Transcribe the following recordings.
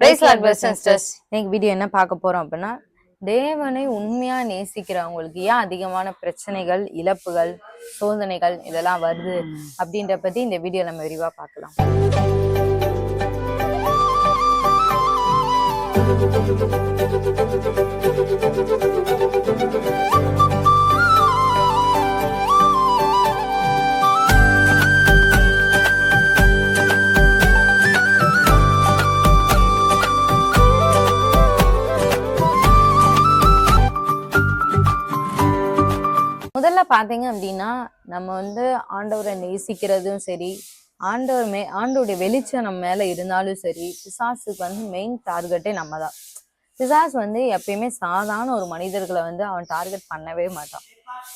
இன்னைக்கு வீடியோ என்ன பார்க்க போறோம் அப்படின்னா, தேவனை உண்மையா நேசிக்கிறவங்களுக்கு ஏன் அதிகமான பிரச்சனைகள், இழப்புகள், சோதனைகள் இதெல்லாம் வருது அப்படின்ற பத்தி இந்த வீடியோ நம்ம விரிவா பார்க்கலாம். முதல்ல பாத்தீங்க அப்படின்னா, நம்ம ஆண்டவரை நேசிக்கிறதும் சரி, ஆண்டவருடைய வெளிச்சம் நம்ம மேல இருந்தாலும் சரி, பிசாசுக்கு மெயின் டார்கெட்டே நம்ம தான். பிசாசு எப்பயுமே சாதாரண ஒரு மனிதர்களை அவன் டார்கெட் பண்ணவே மாட்டான்.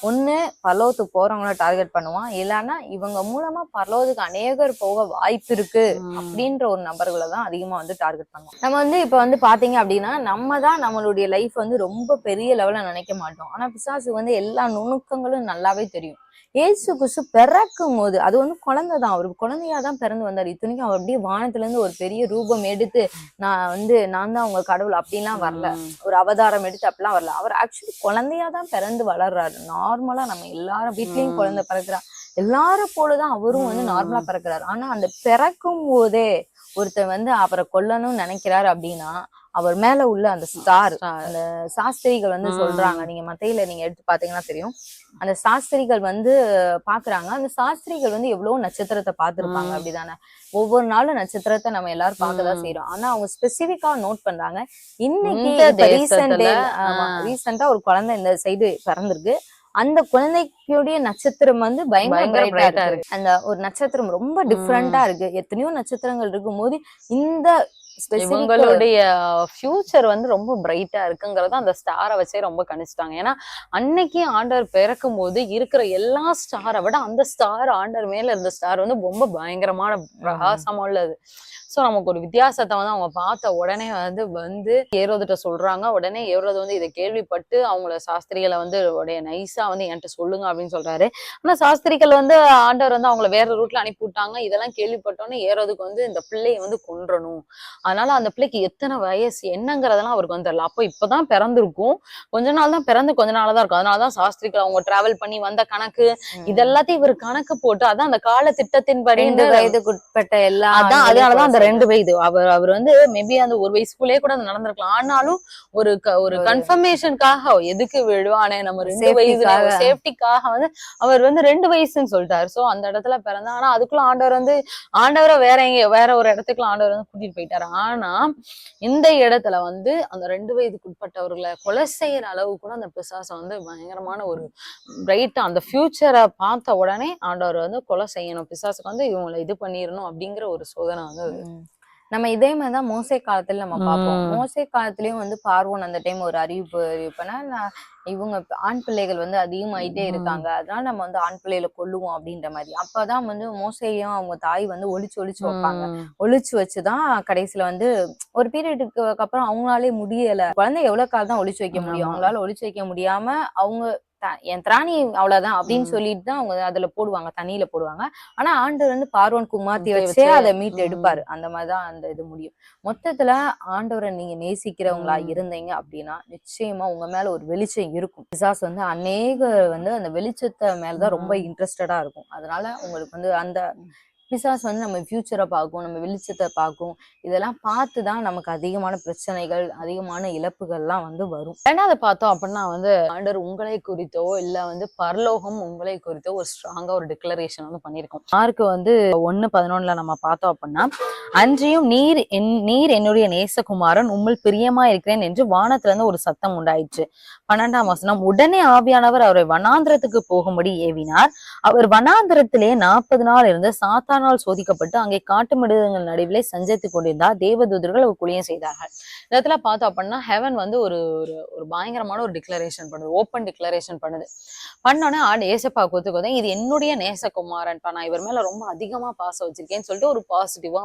ஒண்ணு பரலோகத்துக்கு போறவங்கள டார்கெட் பண்ணுவான், இல்லைன்னா இவங்க மூலமா பரலோகத்துக்கு அநேகர் போக வாய்ப்பு இருக்கு அப்படின்ற ஒரு நபர்களை தான் அதிகமா டார்கெட் பண்ணுவோம். நம்ம இப்ப பாத்தீங்க அப்படின்னா, நம்ம தான் நம்மளுடைய லைஃப் ரொம்ப பெரிய லெவல்ல நினைக்க மாட்டோம். ஆனா பிசாசுக்கு எல்லா நுணுக்கங்களும் நல்லாவே தெரியும். ஏசு கிறிஸ்து பிறக்கும் போது அது குழந்தைதான், அவரு குழந்தையாதான் பிறந்து வந்தாரு. இத்தனைக்கும் அவர் அப்படியே வானத்துல இருந்து ஒரு பெரிய ரூபம் எடுத்து நான் தான் உங்க கடவுள் அப்படின்லாம் வரல, ஒரு அவதாரம் எடுத்து அப்படிலாம் வரல. அவர் ஆக்சுவலி குழந்தையாதான் பிறந்து வளர்றாரு. நார்மலா நம்ம எல்லாரும் வீட்லயும் குழந்தை பிறக்கிறா, எல்லாரும் போலதான் அவரும் நார்மலா பிறக்கிறாரு. ஆனா அந்த பிறக்கும் போதே ஒருத்தர் அவரை கொல்லணும்னு நினைக்கிறாரு அப்படின்னா, அவர் மேல உள்ள அந்த ஸ்டார், அந்த சாஸ்திரிகள் சொல்றாங்க, நீங்க மத்தையில நீங்க எடுத்து பாத்தீங்கன்னா தெரியும், அந்த சாஸ்திரிகள் பாக்குறாங்க. அந்த சாஸ்திரிகள் எவ்வளவு நட்சத்திரத்தை பார்த்திருப்பாங்க அப்படிதானே. ஒவ்வொரு நாளும் நட்சத்திரத்தை நம்ம எல்லாரும் பார்க்கதான் செய்யறோம். ஆனா அவங்க ஸ்பெசிபிக்கா நோட் பண்றாங்க, இன்னைக்கு ரீசெண்டா ஒரு குழந்தை இந்த சைடு பிறந்திருக்கு, அந்த குழந்தைக்குடைய நட்சத்திரம் பயங்கர பிரைட்டா இருக்கு. அந்த ஒரு நட்சத்திரம் ரொம்ப டிஃப்ரெண்டா இருக்கு. எத்தனையோ நட்சத்திரங்கள் இருக்கும் போது இந்த இவங்களுடைய ஃபியூச்சர் ரொம்ப பிரைட்டா இருக்குங்கிறத அந்த ஸ்டாரை வச்சே ரொம்ப கணிச்சிட்டாங்க. ஏன்னா அன்னைக்கு ஆண்டவர் பிறக்கும் போது இருக்கிற எல்லா ஸ்டாரை விட அந்த ஸ்டார், ஆண்டவர் மேல இருந்த ஸ்டார் ரொம்ப பயங்கரமான பிரகாசமா உள்ளது. சோ நமக்கு ஒரு வித்தியாசத்தை அவங்க பார்த்த உடனே ஏரோதுட்ட சொல்றாங்க. உடனே ஏரோது இதை கேள்விப்பட்டு அவங்கள சாஸ்திரிகளை உடைய நைஸா என்கிட்ட சொல்லுங்க அப்படின்னு சொல்றாரு. ஆனா சாஸ்திரிகள் ஆண்டவர் அவங்கள வேற ரூட்ல அனுப்பி விட்டாங்க. இதெல்லாம் கேள்விப்பட்டோன்னே ஏரோதுக்கு இந்த பிள்ளையை கொன்றணும், அதனால அந்த பிள்ளைக்கு எத்தனை வயசு என்னங்கிறதெல்லாம் அவருக்கு தெரியல. அப்போ இப்பதான் பிறந்திருக்கும், கொஞ்ச நாள் தான் பிறந்து கொஞ்ச நாள் தான் இருக்கும். அதனாலதான் சாஸ்திரிகள் அவங்க டிராவல் பண்ணி வந்த கணக்கு இதெல்லாத்தையும் இவர் கணக்கு போட்டு, அதான் அந்த கால திட்டத்தின்படி வயதுக்குட்பட்ட எல்லாம், அதனாலதான் அந்த 2 வயது அவர் மேபி அந்த 1 வயசுக்குள்ளே கூட நடந்திருக்கலாம். ஆனாலும் ஒரு கன்ஃபர்மேஷனுக்காக, எதுக்கு விடுவானே நம்ம 2 வயசு சேஃப்டிக்காக அவர் 2 வயசுன்னு சொல்லிட்டாரு. சோ அந்த இடத்துல பிறந்தா. ஆனா அதுக்குள்ள ஆண்டவரை வேற ஒரு இடத்துக்குள்ள ஆண்டவர் கூட்டிட்டு போயிட்டாரு. ஆனா இந்த இடத்துல அந்த 2 வயதுக்குட்பட்டவர்களை கொலை செய்யற அளவு கூட அந்த பிசாசை பயங்கரமான ஒரு பிரைட்டா அந்த ஃபியூச்சரை பார்த்த உடனே ஆண்டவர் கொலை செய்யணும், பிசாசுக்கு இவங்களை இது பண்ணிடணும் அப்படிங்கிற ஒரு சோதனை நம்ம இதே மாதிரிதான் மோசே காலத்துல நம்ம பார்ப்போம். மோசே காலத்திலயும் பார்வோன் அந்த டைம் ஒரு அறிவிப்புனா, இவங்க ஆண் பிள்ளைகள் அதிகமாயிட்டே இருக்காங்க, அதனால நம்ம ஆண் பிள்ளைகளை கொல்லுவோம் அப்படின்ற மாதிரி. அப்பதான் மோசையும் அவங்க தாய் ஒளிச்சு வைப்பாங்க. ஒளிச்சு வச்சுதான் கடைசியில ஒரு பீரியடுக்கு அப்புறம் அவங்களாலே முடியல. குழந்தை எவ்வளவு காலம் தான் ஒளிச்சு வைக்க முடியும், அவங்களால ஒளிச்சு வைக்க முடியாம அவங்க என் திராணி அவ்வளவுதான் அப்படின்னு சொல்லிட்டு தான் அவங்க அதுல போடுவாங்க, தண்ணியில போடுவாங்க. ஆனா ஆண்டவர் பார்வோன் குமார்த்தி வச்சே அதை மீட்டு எடுப்பாரு. அந்த மாதிரிதான் அந்த இது முடியும். மொத்தத்துல ஆண்டவரை நீங்க நேசிக்கிறவங்களா இருந்தீங்க அப்படின்னா நிச்சயமா உங்க மேல ஒரு வெளிச்சம் இருக்கும். பிசாஸ் அநேக அந்த வெளிச்சத்தை மேலதான் ரொம்ப இன்ட்ரெஸ்டடா இருக்கும். அதனால உங்களுக்கு அந்த பிசாஸ் நம்ம ஃபியூச்சரை பார்க்கும், நம்ம வெளிச்சத்தை பார்க்கும். இதெல்லாம் பார்த்துதான் நமக்கு அதிகமான பிரச்சனைகள், அதிகமான இழப்புகள்லாம் வரும். ரெண்டாவது பார்த்தோம் அப்படின்னா ஆண்டவர் உங்களை குறித்தோ இல்ல பரலோகம் உங்களை குறித்தோ ஒரு ஸ்ட்ராங்கா ஒரு டிக்ளரேஷன் பண்ணிருக்கோம். மார்க் 1:11 நம்ம பார்த்தோம் அப்படின்னா, அன்றியும் நீர் என்னுடைய நேசகுமாரன், உம்மில் பிரியமா இருக்கிறேன் என்று வானத்துல இருந்து ஒரு சத்தம் உண்டாயிற்று. 12ஆம் வசனம், உடனே ஆவியானவர் அவரை வனாந்திரத்துக்கு போகும்படி ஏவினார். அவர் வனாந்திரத்திலே 40 நாள் இருந்து சாத்தானால் சோதிக்கப்பட்டு அங்கே காட்டு மிருகங்கள் நடுவிலே சஞ்சரித்துக் கொண்டிருந்தார். தேவதூதர்கள் அவர் குளியம் செய்தார்கள். இடத்துல பார்த்தோம் அப்படின்னா ஹெவன் ஒரு ஒரு பயங்கரமான ஒரு டிக்ளரேஷன் பண்ணுது, ஓப்பன் டிக்ளரேஷன் பண்ணுது. பண்ணோன்னே ஏசப்பா கொத்து இது என்னுடைய நேசகுமாரன், நான் இவர் மேல ரொம்ப அதிகமா பாசம் வச்சிருக்கேன்னு சொல்லிட்டு ஒரு பாசிட்டிவா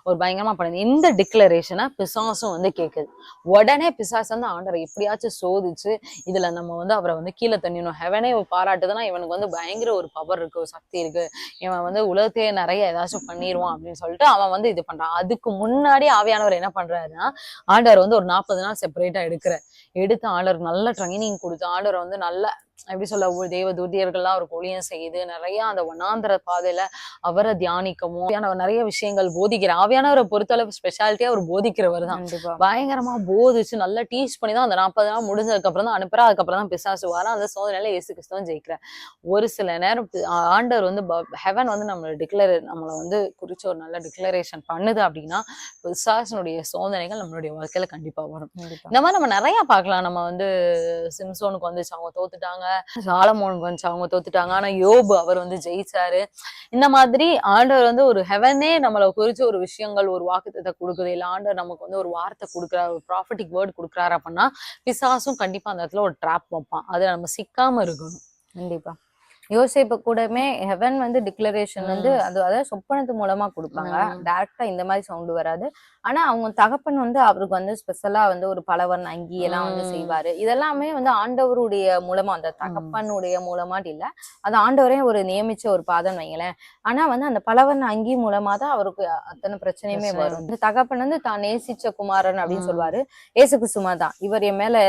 ஒரு பயங்கரமா பண்ணுது. இந்த டிக்ளரேஷனை பிசாசும் கேக்குது. உடனே பிசாசு ஆண்டரை எப்படியாச்சும் சோதிச்சு இதுல நம்ம அவரை கீழே தண்ணிடணும். ஹெவனே பாராட்டுதுன்னா இவனுக்கு பயங்கர ஒரு பவர் இருக்கு, ஒரு சக்தி இருக்கு, இவன் உலகத்தையே நிறைய ஏதாச்சும் பண்ணிடுவான் அப்படின்னு சொல்லிட்டு அவன் வந்து இது பண்றான். அதுக்கு முன்னாடி ஆவியானவர் என்ன பண்றாருன்னா, ஆண்டவர் வந்து ஒரு 40 நாள் செப்பரேட்டா எடுத்து ஆண்டவருக்கு நல்ல ட்ரைனிங் கொடுத்து, ஆண்டவர் வந்து நல்ல எப்படி சொல்ல, தேவ தூதியர்கள்லாம் அவருக்கு ஊழியம் செய்து நிறைய அந்த வனாந்தர பாதையில அவரை தியானிக்கவும் நிறைய விஷயங்கள் போதிக்கிற ஆவியானவரை பொறுத்தளவு ஸ்பெஷாலிட்டியா அவர் போதிக்கிறவர் தான். கண்டிப்பா பயங்கரமா போதிச்சு நல்லா டீச் பண்ணி தான் அந்த 40 நாள் முடிஞ்சதுக்கு அப்புறம் தான் அனுப்புறா. அதுக்கப்புறம் தான் பிசாசு வர அந்த சோதனையில இயேசு கிறிஸ்துவும் ஜெயிக்கிறார். ஒரு சில நேரம் ஆண்டவர் வந்து ஹெவன் வந்து நம்மளை வந்து குறிச்சு ஒரு நல்ல டிக்ளரேஷன் பண்ணுது அப்படின்னா, பிசாசனுடைய சோதனைகள் நம்மளுடைய வாழ்க்கையில கண்டிப்பா வரும். இந்த மாதிரி நம்ம நிறைய பார்க்கலாம். நம்ம வந்து சிம்சோனுக்கு வந்துச்சு, அவங்க தோத்துட்டாங்க. சாலமோனுக்கு வந்துச்சு, அவங்க தோத்துட்டாங்க. ஆனா யோபு அவர் வந்து ஜெயிச்சாரு. இந்த மாதிரி ஆண்டவர் வந்து ஒரு ஹெவனே நம்மளை குறிச்சு ஒரு விஷயங்கள், ஒரு வாக்குத்தத்தை கொடுக்குது, இல்ல ஆண்டவர் நமக்கு வந்து ஒரு வார்த்தை கொடுக்குறாரு, ஒரு ப்ராஃபட்டிக் வேர்ட் கொடுக்குறாரு அப்படின்னா, பிசாசும் கண்டிப்பா அந்த இடத்துல ஒரு ட்ராப் வைப்பான். அதுல நம்ம சிக்காம இருக்கணும். கண்டிப்பா. யோசேப்பு கூடமே ஹெவன் வந்து டிக்ளரேஷன் வந்து அதாவது சொப்பனத்து மூலமா கொடுப்பாங்க. டைரக்டா இந்த மாதிரி சவுண்ட் வராது. ஆனா அவங்க தகப்பன் வந்து அவருக்கு வந்து ஸ்பெஷலா வந்து ஒரு பலவர்ண அங்கி எல்லாம் வந்து செய்வாரு. இதெல்லாமே வந்து ஆண்டவருடைய மூலமா, அந்த தகப்பனுடைய மூலமாட்டு இல்ல, அது ஆண்டவரே ஒரு நியமிச்ச ஒரு பாதம் வைங்களேன். ஆனா வந்து அந்த பலவர்ண அங்கி மூலமா தான் அவருக்கு அத்தனை பிரச்சனையுமே வரும். இந்த தகப்பன் வந்து தான் நேசிச்ச குமாரன் அப்படின்னு சொல்லுவாரு. ஏசு கிறிஸ்துமா தான் இவர் மேல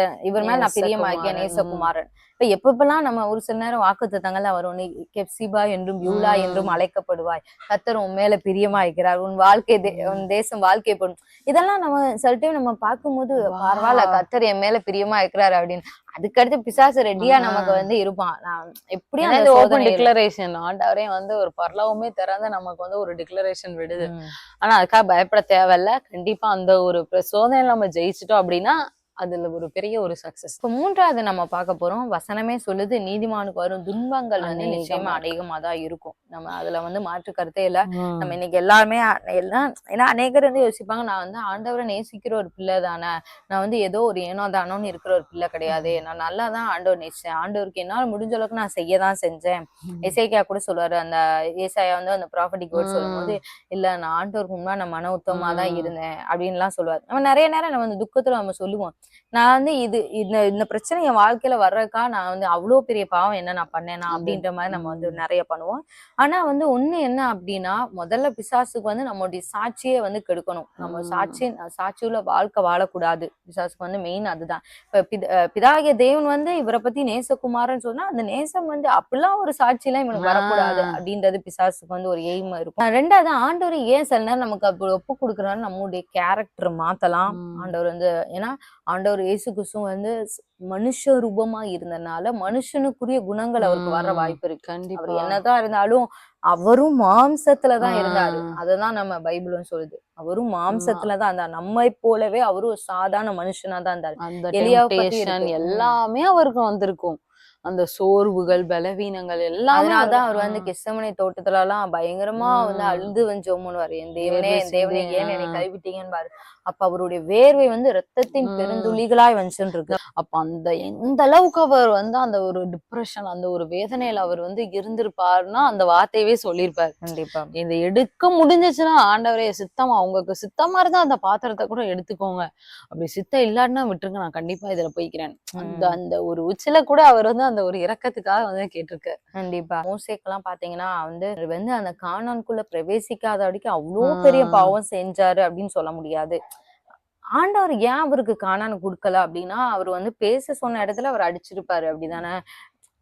நான் பிரியமா இருக்கேன், நேசகுமாரன். இப்ப எப்பப்பெல்லாம் நம்ம ஒரு சில நேரம் வாக்குத்தத்தங்கள்லாம் வரும், நீ கெப்சிபா என்றும் யூலா என்றும் அழைக்கப்படுவாய், கர்த்தர் உன் மேல பிரியமா இருக்கிறார், உன் தேசம் வாழ்க்கை போடும். இதெல்லாம் நம்ம சில டைம் நம்ம பார்க்கும்போது பரவாயில்ல, கர்த்தர் என் மேல பிரியமா இருக்கிறாரு அப்படின்னு. அதுக்கடுத்து பிசாசு ரெடியா நமக்கு வந்து இருப்பான். நான் எப்படியும் அந்த ஓபன் டிக்ளரேஷன் ஆண்டவரே வந்து ஒரு பரலோகமே திறந்து நமக்கு வந்து ஒரு டிக்ளரேஷன் விடுது. ஆனா அதுக்காக பயப்பட தேவையில்ல. கண்டிப்பா அந்த ஒரு சோதனையில நம்ம ஜெயிச்சிட்டோம் அப்படின்னா அதுல ஒரு பெரிய ஒரு சக்சஸ். இப்ப 3வது நம்ம பார்க்க போறோம். வசனமே சொல்லுது, நீதிமானுக்கு வரும் துன்பங்கள் வந்து நிச்சயமா அநேகமா தான் இருக்கும். நம்ம அதுல வந்து மாற்று கருத்தே இல்ல. நம்ம இன்னைக்கு எல்லாருமே எல்லாம், ஏன்னா அநேகர் வந்து யோசிப்பாங்க, நான் வந்து ஆண்டவரை நேசிக்கிற ஒரு பிள்ளை தானே, நான் வந்து ஏதோ ஒரு ஏனோ தானோன்னு இருக்கிற ஒரு பிள்ளை கிடையாது, நான் நல்லா தான் ஆண்டவர் நேசிச்சேன், ஆண்டவருக்கு என்னால் முடிஞ்ச அளவுக்கு நான் செய்யதான் செஞ்சேன். எசேக்கியா கூட சொல்லுவாரு, அந்த ஏசாயா வந்து அந்த ப்ராஃபட்டிக் வேர்ட் சொல்லும் போது, இல்ல நான் ஆண்டவருக்கு முன்னா நான் மன உத்தமா தான் இருந்தேன் அப்படின்னு எல்லாம் சொல்லுவாரு. நம்ம நிறைய நேரம் நம்ம இந்த துக்கத்துல நம்ம சொல்லுவோம், நான் வந்து இந்த பிரச்சனை என் வாழ்க்கையில வர்றதுக்கா நான் வந்து அவ்வளவு பெரிய பாவம் என்ன நான் பண்ணேனா அப்படின்ற மாதிரி நம்ம வந்து நிறைய பண்ணுவோம். ஆனா வந்து ஒண்ணு என்ன அப்படின்னா, முதல்ல பிசாசுக்கு வந்து நம்மளுடைய சாட்சியே வந்து கெடுக்கணும். நம்ம சாட்சியுள்ள வாழ்க்கை வாழக்கூடாது. பிசாசுக்கு வந்து மெயின் அதுதான். இப்ப பிதாகிய தேவன் வந்து இவரை பத்தி நேசகுமாரன்னு சொன்னா, அந்த நேசம் வந்து அப்படிலாம் ஒரு சாட்சி எல்லாம் இவனுக்கு வரக்கூடாது அப்படின்றது பிசாசுக்கு வந்து ஒரு எய்ம் இருக்கும். 2வது, ஆண்டவர் ஏன் சில நேரம் நமக்கு அப்படி ஒப்பு கொடுக்குறாரு, நம்மளுடைய கேரக்டர் மாத்தலாம். ஆண்டவர் வந்து, ஏன்னா ஆண்டவர் இயேசு கிறிஸ்து வந்து மனுஷ ரூபமா இருந்தனால மனுஷனுக்குரிய குணங்கள் அவருக்கு வர வாய்ப்பு இருக்கு. அவர் என்னதான் இருந்தாலும் அவரும் மாம்சத்துலதான் இருந்தாரு. அததான் நம்ம பைபிளும் சொல்லுது, அவரும் மாம்சத்துலதான் இருந்தார். நம்மை போலவே அவரும் சாதாரண மனுஷனா தான் இருந்தாரு. எல்லாமே அவருக்கு வந்திருக்கும். அந்த சோர்வுகள், பலவீனங்கள் எல்லாம். அதனாலதான் அவர் வந்து கெத்செமனே தோட்டத்துல எல்லாம் பயங்கரமா வந்து அழுது ஜெபம்னுவாரு, என் தேவனே ஏன் என்னை கைவிட்டீங்கன்னு பாரு. அப்ப அவருடைய வேர்வை வந்து ரத்தத்தின் பெருந்துளிகளாய் வந்துன்னு இருக்கு. அப்ப அந்த எந்த அளவுக்கு அவர் வந்து அந்த ஒரு டிப்ரெஷன், அந்த ஒரு வேதனையில அவர் வந்து இருந்திருப்பாருன்னா அந்த வார்த்தையவே சொல்லியிருப்பாரு. கண்டிப்பா. இதை எடுக்க முடிஞ்சிச்சுன்னா, ஆண்டவரே சித்தமா, உங்களுக்கு சித்தமா இருந்தா அந்த பாத்திரத்தை கூட எடுத்துக்கோங்க, அப்படி சித்தம் இல்லாட்டினா விட்டுருங்க, நான் கண்டிப்பா இதுல போய்க்கிறேன். அந்த ஒரு உச்சில கூட அவர் வந்து அந்த ஒரு இரக்கத்துக்காக வந்து கேட்டிருக்க. கண்டிப்பா. மோசேக்கெல்லாம் பாத்தீங்கன்னா வந்து அந்த கானான்குள்ள பிரவேசிக்காத வரைக்கும் அவ்வளவு பெரிய பாவம் செஞ்சாரு அப்படின்னு சொல்ல முடியாது. ஆண்டவர் ஏன் அவருக்கு கானான் கொடுக்கல அப்படின்னா, அவர் வந்து பேச சொன்ன இடத்துல அவர் அடிச்சிருப்பாரு, அப்படிதானே?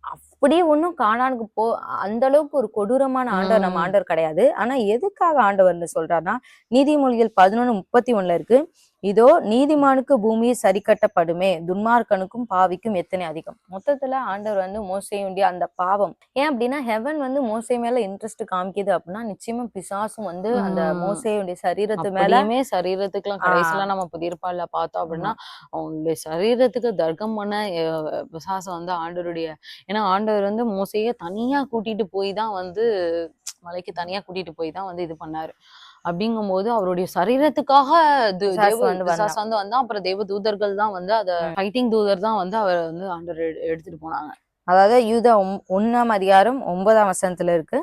அப்படியே ஒண்ணும் கானானுக்கு அந்த அளவுக்கு ஒரு கொடூரமான ஆண்டவர் நம்ம ஆண்டவர் கிடையாது. ஆனா எதுக்காக ஆண்டவர்னு சொல்றாருன்னா, நீதிமொழிகள் 11:31 இருக்கு, இதோ நீதிமானுக்கு பூமியை சரி கட்டப்படுமே, துன்மார்க்கனுக்கும் பாவிக்கும் எத்தனை அதிகம். மொத்தத்துல ஆண்டவர் வந்து மோசேயுடைய அந்த பாவம் ஏன் அப்படின்னா, ஹெவன் வந்து மோசே மேல இன்ட்ரெஸ்ட் காமிக்குது அப்படின்னா, நிச்சயமா பிசாசும் வந்து அந்த மோசேயுடைய சரீரத்து மேலமே, சரீரத்துக்குலாம் கடைசியில நம்ம புதிர்பால பார்த்தோம் அப்படின்னா, அவங்களுடைய சரீரத்துக்கு தர்க்கம் பண்ண பிசாசம் வந்து ஆண்டவருடைய, ஏன்னா ஆண்டவர் வந்து மோசைய தனியா கூட்டிட்டு போய் தான் வந்து மலைக்கு தனியா கூட்டிட்டு போய் தான் வந்து இது பண்ணாரு. அப்படிங்கும் போது அவருடைய சரீரத்துக்காக பிசாசு வந்து வந்தா. அப்புறம் தேவ தூதர்கள் தான் வந்து அத ஃபைட்டிங் தூதர் தான் வந்து அவர் வந்து ஆண்டவர் எடுத்துட்டு போனாங்க. அதாவது யூதா 1 அதிகாரம் 9 இருக்கு.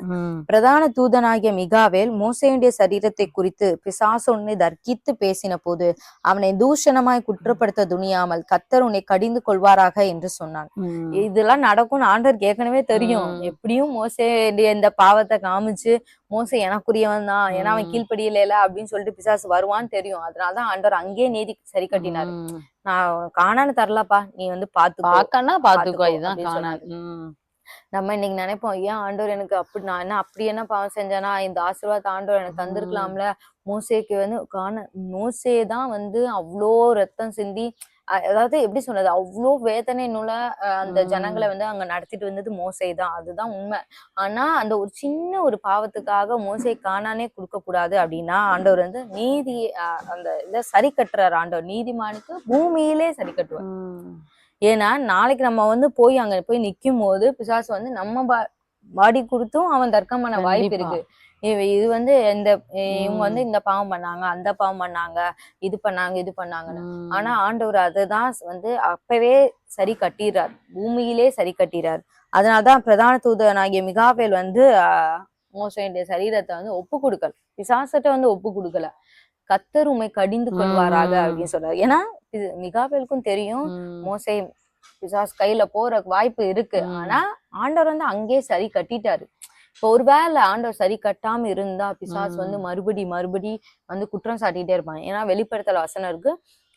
பிரதான தூதனாகிய மிகாவேல் மோசேயுடைய சரீரத்தை குறித்து பிசாசு உன்னை தர்க்கித்து பேசின போது அவனை தூஷணமாய் குற்றப்படுத்த துணியாமல் கர்த்தர் உன்னை கடிந்து கொள்வாராக என்று சொன்னான். இதெல்லாம் நடக்கும்னு ஆண்டவருக்கு ஏற்கனவே தெரியும். எப்படியும் மோசேயுடைய இந்த பாவத்தை காமிச்சு மோசே எனக்குரியவன் தான், ஏன்னா அவன் கீழ்ப்படியல அப்படின்னு சொல்லிட்டு பிசாசு வருவான்னு தெரியும். அதனாலதான் ஆண்டவர் அங்கேயே நீதி சரி கட்டினாரு. நான் காணான்னு தரலப்பா, நீ வந்து பாத்துக்கோ இதுதான் காணான். நம்ம இன்னைக்கு நினைப்போம், ஏன் ஆண்டவர் எனக்கு அப்படி, நான் என்ன அப்படி என்ன பாவம் செஞ்சேனா, இந்த ஆசீர்வாதத்தை ஆண்டவர் எனக்கு தந்திருக்கலாம்ல. மோசேக்கு வந்து மோசே தான் வந்து அவ்வளோ ரத்தம் சிந்தி, அதாவது எப்படி சொன்னது, அவ்வளோ வேதனை நூல அந்த ஜனங்களை வந்து அங்க நடத்திட்டு வந்தது மோசே தான். அதுதான் உண்மை. ஆனா அந்த ஒரு சின்ன ஒரு பாவத்துக்காக மோசே காணானே கொடுக்க கூடாது அப்படின்னா ஆண்டவர் வந்து நீதி அந்த இதை சரி கட்டுறாரு. ஆண்டவர் நீதிமானுக்கு பூமியிலே சரி கட்டுவார். ஏன்னா நாளைக்கு நம்ம வந்து போய் அங்க போய் நிக்கும் போது பிசாசு வந்து நம்ம பாடி கொடுத்தும் அவன் தர்க்கம் பண்ண வாய்ப்பு இருக்கு. இது வந்து இவங்க வந்து இந்த பாவம் பண்ணாங்க, அந்த பாவம் பண்ணாங்க, இது பண்ணாங்கன்னு. ஆனா ஆண்டவர் அதுதான் வந்து அப்பவே சரி கட்டிடுறார், பூமியிலே சரி கட்டிறார். அதனாலதான் பிரதான தூதனாகிய மிகாவேல் வந்து மோசேயுடைய சரீரத்தை வந்து ஒப்பு கொடுக்கல, பிசாசத்தை வந்து ஒப்பு கொடுக்கல. கர்த்தர் உம்மை கடிந்து கொள்வாராக அப்படின்னு சொல்றாரு. ஏன்னா மிகாவேலுக்கும் தெரியும் மோசே பிசாஸ் கையில போற வாய்ப்பு இருக்கு. ஆனா ஆண்டவர் வந்து அங்கே சரி கட்டிட்டாரு. இப்போ ஒருவேளை ஆண்டவர் சரி கட்டாம இருந்தா பிசாஸ் வந்து மறுபடி வந்து குற்றம் சாட்டிட்டே இருப்பாங்க. ஏன்னா வெளிப்படுத்தல வசனம் இருக்கு,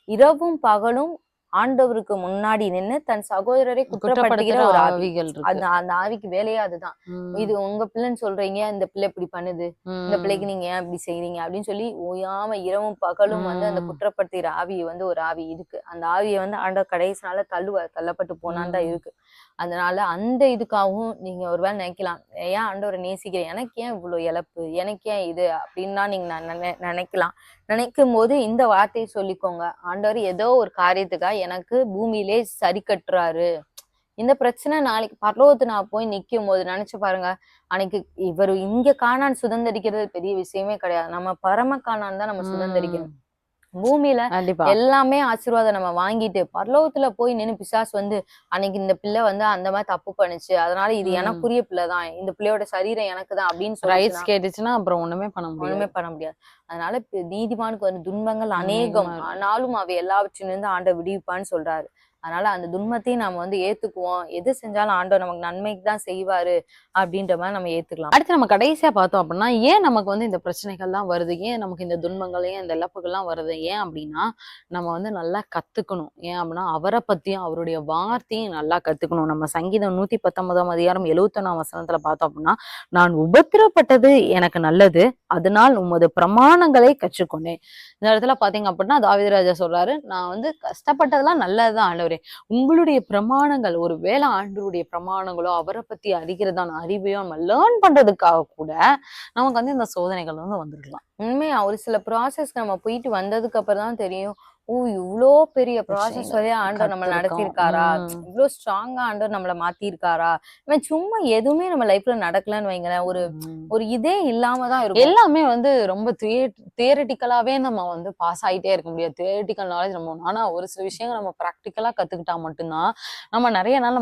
இரவும் பகலும் ஆண்டவருக்கு முன்னாடி நின்னு தன் சகோதரரை குற்றப்படுத்துகிற ஒரு ஆவிகள். அந்த ஆவிக்கு வேலையே அதுதான். இது உங்க பிள்ளைன்னு சொல்றீங்க, இந்த பிள்ளை இப்படி பண்ணுது, இந்த பிள்ளைக்கு நீங்க ஏன் இப்படி செய்றீங்க அப்படின்னு சொல்லி ஓயாம இரவும் பகலும் வந்து அந்த குற்றப்படுத்துகிற ஆவி வந்து ஒரு ஆவி இருக்கு. அந்த ஆவியை வந்து ஆண்டவர் கடைசி நாள தள்ளப்பட்டு போனான்டா இருக்கு. அதனால அந்த இதுக்காகவும் நீங்க ஒருவேளை நினைக்கலாம், ஏன் ஆண்டவரை நேசிக்கிறேன், எனக்கு ஏன் இவ்வளவு இழப்பு, எனக்கு ஏன் இது அப்படின்னா நீங்க நினைக்கலாம். நினைக்கும் போது இந்த வார்த்தையை சொல்லிக்கோங்க, ஆண்டவர் ஏதோ ஒரு காரியத்துக்காக எனக்கு பூமியிலே சரி கட்டுறாரு. இந்த பிரச்சனை நாளைக்கு பரலோகத்து நான் போய் நிக்கும் போது நினைச்சு பாருங்க, அன்னைக்கு இவர் இங்க காணான் சுதந்திரிக்கிறது பெரிய விஷயமே கிடையாது. நம்ம பரம காணான் தான் நம்ம சுதந்திரிக்கணும். பூமியில எல்லாமே ஆசீர்வாதம் நம்ம வாங்கிட்டு பரலோகத்துல போய் நின்னு பிசாசு வந்து அன்னைக்கு இந்த பிள்ளை வந்து அந்த மாதிரி தப்பு பண்ணுச்சு, அதனால இது எனக்குரிய பிள்ளைதான், இந்த பிள்ளையோட சரீரம் எனக்கு தான் அப்படின்னு கேட்டுச்சுன்னா அப்புறம் ஒண்ணுமே பண்ண முடியாது. அதனால நீதிமானுக்கு வந்து துன்பங்கள் அநேகம், ஆனாலும் அவை எல்லாவற்றிலிருந்து ஆண்டவர் விடுவிப்பான்னு சொல்றாரு. அதனால அந்த துன்பத்தையும் நம்ம வந்து ஏத்துக்குவோம். எது செஞ்சாலும் ஆண்டவர் நமக்கு நன்மைக்கு தான் செய்வாரு அப்படின்ற மாதிரி நம்ம ஏத்துக்கலாம். அடுத்து நம்ம கடைசியா பார்த்தோம் அப்படின்னா, ஏன் நமக்கு வந்து இந்த பிரச்சனைகள்லாம் வருது, ஏன் நமக்கு இந்த துன்பங்களையும் இந்த இழப்புகள்லாம் வருது, ஏன் அப்படின்னா நம்ம வந்து நல்லா கத்துக்கணும். ஏன் அப்படின்னா அவரை பத்தியும் அவருடைய வார்த்தையும் நல்லா கத்துக்கணும். நம்ம சங்கீதம் 119 அதிகாரம் 71 பார்த்தோம் அப்படின்னா, நான் உபத்திரப்பட்டது எனக்கு நல்லது, அதனால் உமது பிரமாணங்களை கற்றுக்கொண்டேன். இந்த இடத்துல பாத்தீங்க அப்படின்னா தாவீது ராஜா சொல்றாரு, நான் வந்து கஷ்டப்பட்டதெல்லாம் நல்லதுதான் ஆண்டவரே, உங்களுடைய பிரமாணங்கள், ஒரு வேளை ஆண்டவருடைய பிரமாணங்களோ அவரை பத்தி அறிகிறதான அறிவையோ நம்ம லேர்ன் பண்றதுக்காக கூட நமக்கு வந்து இந்த சோதனைகள் வந்து வந்துருக்கலாம். உண்மையா ஒரு சில ப்ராசஸ் நம்ம போயிட்டு வந்ததுக்கு அப்புறம் தான் தெரியும், இவ்வளோ பெரிய ப்ராசஸ் வரையா ஆண்டவர் நம்மளை நடத்திருக்காரா, இவ்வளவு ஸ்ட்ராங்கா ஆண்டவர் நம்மளை மாத்திருக்காரா. இவன் சும்மா எதுவுமே நம்ம லைஃப்ல நடக்கலன்னு வைங்களேன், ஒரு இதே இல்லாம தான் இருக்கும். எல்லாமே வந்து ரொம்ப தியரிட்டிக்கலாவே நம்ம வந்து பாஸ் ஆகிட்டே இருக்க முடியாது. தியரிட்டிக்கல் நாலேஜ் நம்ம, ஆனா ஒரு சில விஷயங்கள் நம்ம ப்ராக்டிக்கலா கத்துக்கிட்டா மட்டும்தான். நம்ம நிறைய நாள்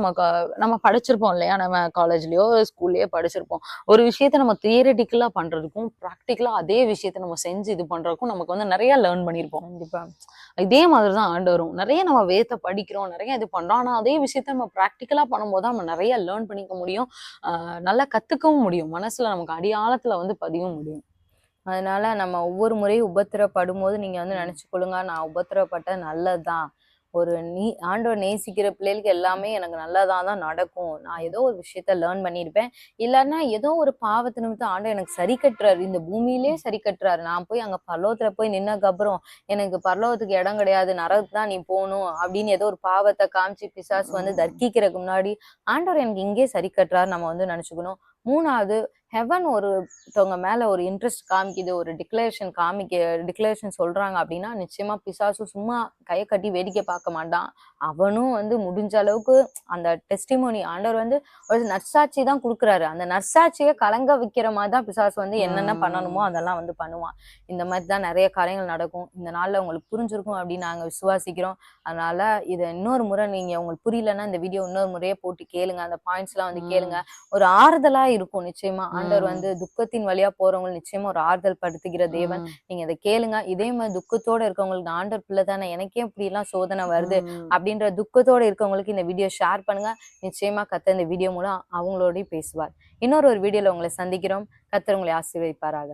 நம்ம படிச்சிருப்போம் இல்லையா, நம்ம காலேஜ்லயோ ஸ்கூல்லயோ படிச்சிருப்போம். ஒரு விஷயத்த நம்ம தியரிட்டிக்கலா பண்றதுக்கும் ப்ராக்டிக்கலா அதே விஷயத்த நம்ம செஞ்சு இது பண்றதுக்கும் நமக்கு வந்து நிறைய லேர்ன் பண்ணிருப்போம். கண்டிப்பா இதே மாதிரிதான் ஆண்டவரும். நிறைய நம்ம வேதத்தை படிக்கிறோம், நிறைய இது பண்றோம், ஆனா அதே விஷயத்த நம்ம ப்ராக்டிக்கலா பண்ணும்போது நம்ம நிறைய லேர்ன் பண்ணிக்க முடியும், நல்லா கத்துக்கவும் முடியும், மனசுல நமக்கு அடியாழத்துல வந்து பதிவும் முடியும். அதனால நம்ம ஒவ்வொரு முறையும் உபத்திரப்படும் போது நீங்க வந்து நினைச்சுக்கொள்ளுங்க, நான் உபத்திரப்பட்ட நல்லதுதான், ஒரு ஆண்டவர் நேசிக்கிற பிள்ளைகளுக்கு எல்லாமே எனக்கு நல்லதா தான் நடக்கும், நான் ஏதோ ஒரு விஷயத்த லேர்ன் பண்ணியிருப்பேன், இல்லைன்னா ஏதோ ஒரு பாவத்து நிமித்தம் ஆண்டவர் எனக்கு சரி கட்டுறாரு, இந்த பூமியிலே சரி கட்டுறாரு, நான் போய் அங்க பரலோகத்துல போய் நின்னதுக்கு அப்புறம் எனக்கு பரலோகத்துக்கு இடம் கிடையாது, நரகத்துக்கு தான் நீ போகணும் அப்படின்னு ஏதோ ஒரு பாவத்தை காமிச்சு பிசாசு வந்து தர்க்கிக்கிறதுக்கு முன்னாடி ஆண்டவர் எனக்கு இங்கே சரி கட்டுறாரு நம்ம வந்து நினைச்சுக்கணும். மூணாவது, ஹெவன் ஒருத்தவங்க மேல ஒரு இன்ட்ரெஸ்ட் காமிக்குது, ஒரு டிக்ளரேஷன் சொல்றாங்க அப்படின்னா நிச்சயமா பிசாசு சும்மா கையை கட்டி வேடிக்கை பார்க்க மாட்டான். அவனும் வந்து முடிஞ்ச அளவுக்கு அந்த டெஸ்டிமோனி ஆண்டவர் வந்து ஒரு நற்சாட்சி தான் கொடுக்குறாரு. அந்த நற்சாட்சியை கலங்க வைக்கிற மாதிரி தான் பிசாசு வந்து என்னென்ன பண்ணணுமோ அதெல்லாம் வந்து பண்ணுவான். இந்த மாதிரி தான் நிறைய காரியங்கள் நடக்கும். இந்த நாள்ல உங்களுக்கு புரிஞ்சிருக்கும் அப்படின்னு நாங்க விசுவாசிக்கிறோம். அதனால இதை இன்னொரு முறை நீங்க உங்களுக்கு புரியலன்னா இந்த வீடியோ இன்னொரு முறையே போட்டு கேளுங்க. அந்த பாயிண்ட்ஸ் எல்லாம் வந்து கேளுங்க. ஒரு ஆறுதலா இருக்கும் நிச்சயமா. ஆண்டவர் வந்து துக்கத்தின் வழியா போறவங்க நிச்சயமா ஒரு ஆறுதல் படுத்துகிற தேவன். நீங்க இதை கேளுங்க. இதே மாதிரி துக்கத்தோட இருக்கவங்களுக்கு நான் ஆண்டவர் பிள்ளை தானே, எனக்கே இப்படி எல்லாம் சோதனை வருது அப்படின்ற துக்கத்தோட இருக்கவங்களுக்கு இந்த வீடியோ ஷேர் பண்ணுங்க. நிச்சயமா கர்த்தர் இந்த வீடியோ மூலம் அவங்களோடய பேசுவார். இன்னொரு வீடியோல உங்களை சந்திக்கிறோம். கர்த்தர் உங்களை ஆசீர்வதிப்பாராக.